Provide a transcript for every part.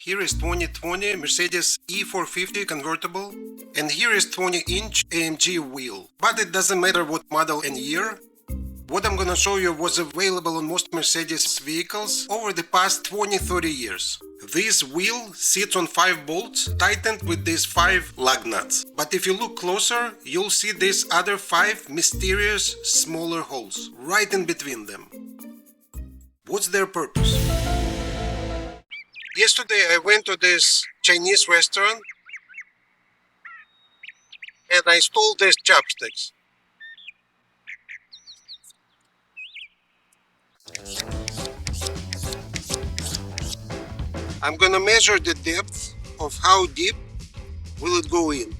Here is 2020 Mercedes E450 convertible, and here is 20-inch AMG wheel. But it doesn't matter what model and year. What I'm gonna show you was available on most Mercedes vehicles over the past 20-30 years. This wheel sits on 5 bolts tightened with these 5 lug nuts. But if you look closer, you'll see these other 5 mysterious smaller holes right in between them. What's their purpose? Yesterday I went to this Chinese restaurant and I stole these chopsticks. I'm gonna measure the depth of how deep will it go in.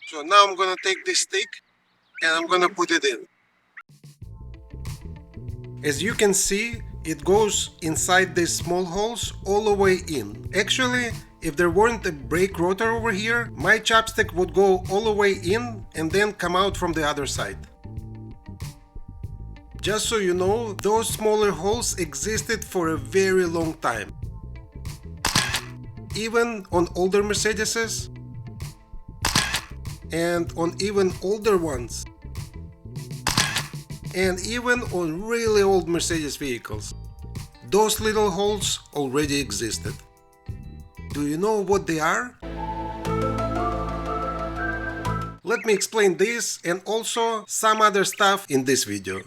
So now I'm gonna take this stick and I'm gonna put it in. As you can see, it goes inside these small holes all the way in. Actually, if there weren't a brake rotor over here, my chopstick would go all the way in and then come out from the other side. Just so you know, those smaller holes existed for a very long time. Even on older Mercedeses and on even older ones. And even on really old Mercedes vehicles. Those little holes already existed. Do you know what they are? Let me explain this and also some other stuff in this video.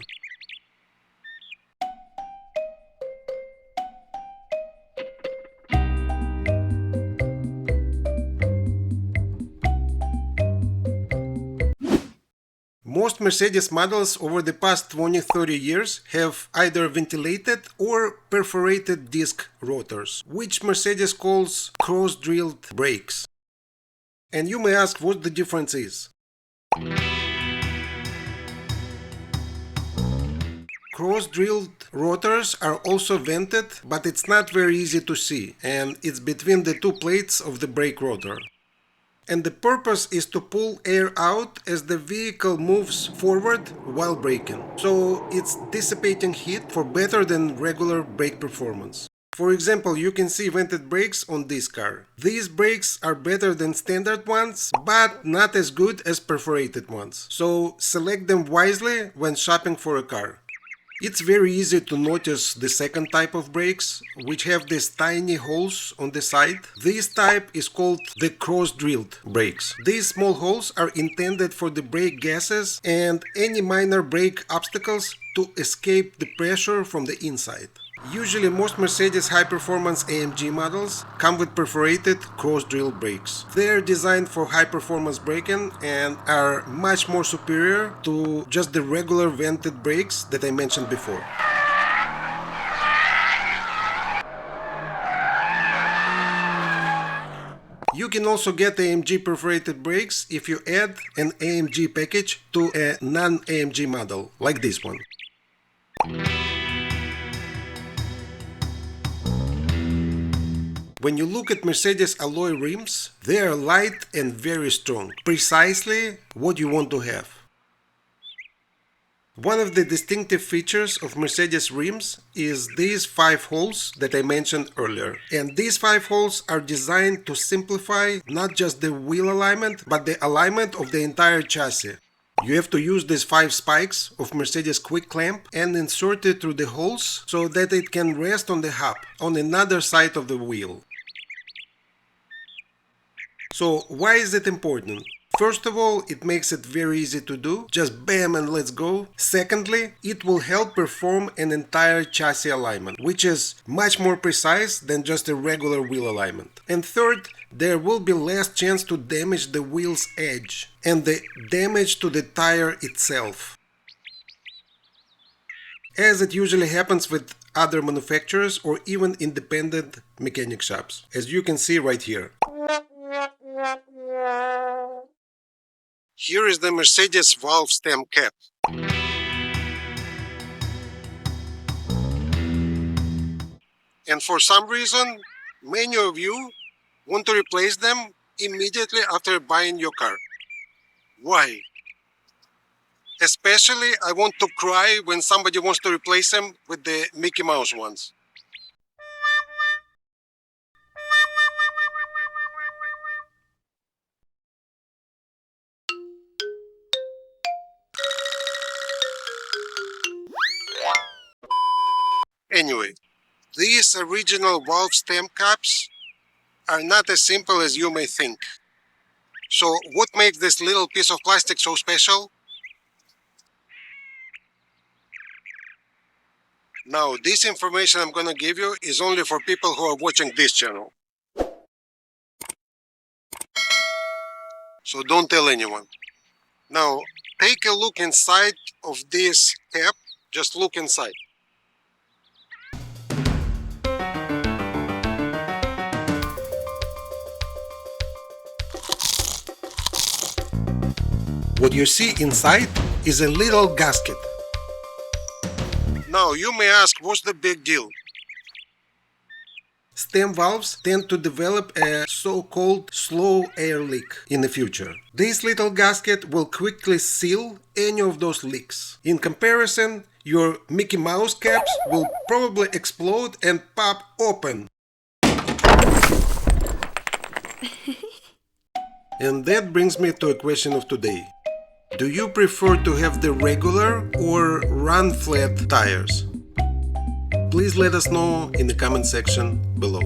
Most Mercedes models over the past 20-30 years have either ventilated or perforated disc rotors, which Mercedes calls cross-drilled brakes. And you may ask what the difference is. Cross-drilled rotors are also vented, but it's not very easy to see, and it's between the two plates of the brake rotor. And the purpose is to pull air out as the vehicle moves forward while braking. So it's dissipating heat for better than regular brake performance. For example, you can see vented brakes on this car. These brakes are better than standard ones, but not as good as perforated ones. So select them wisely when shopping for a car. It's very easy to notice the second type of brakes, which have these tiny holes on the side. This type is called the cross-drilled brakes. These small holes are intended for the brake gases and any minor brake obstacles to escape the pressure from the inside. Usually most Mercedes high-performance AMG models come with perforated cross-drilled brakes. They're designed for high-performance braking and are much more superior to just the regular vented brakes that I mentioned before. You can also get AMG perforated brakes if you add an AMG package to a non-AMG model, like this one. When you look at Mercedes alloy rims, they are light and very strong, precisely what you want to have. One of the distinctive features of Mercedes rims is these 5 holes that I mentioned earlier. And these 5 holes are designed to simplify not just the wheel alignment, but the alignment of the entire chassis. You have to use these 5 spikes of Mercedes quick clamp and insert it through the holes so that it can rest on the hub, on another side of the wheel. So why is it important? First of all, it makes it very easy to do, just bam and let's go. Secondly, it will help perform an entire chassis alignment, which is much more precise than just a regular wheel alignment. And third, there will be less chance to damage the wheel's edge and the damage to the tire itself, as it usually happens with other manufacturers or even independent mechanic shops, as you can see right here. Here is the Mercedes valve stem cap. And for some reason, many of you want to replace them immediately after buying your car. Why? Especially, I want to cry when somebody wants to replace them with the Mickey Mouse ones. Anyway, these original valve stem caps are not as simple as you may think. So what makes this little piece of plastic so special? Now, this information I'm gonna give you is only for people who are watching this channel. So don't tell anyone. Now, take a look inside of this cap. Just look inside. What you see inside is a little gasket. Now, you may ask, what's the big deal? Stem valves tend to develop a so-called slow air leak in the future. This little gasket will quickly seal any of those leaks. In comparison, your Mickey Mouse caps will probably explode and pop open. And that brings me to a question of today. Do you prefer to have the regular or run flat tires? Please let us know in the comment section below.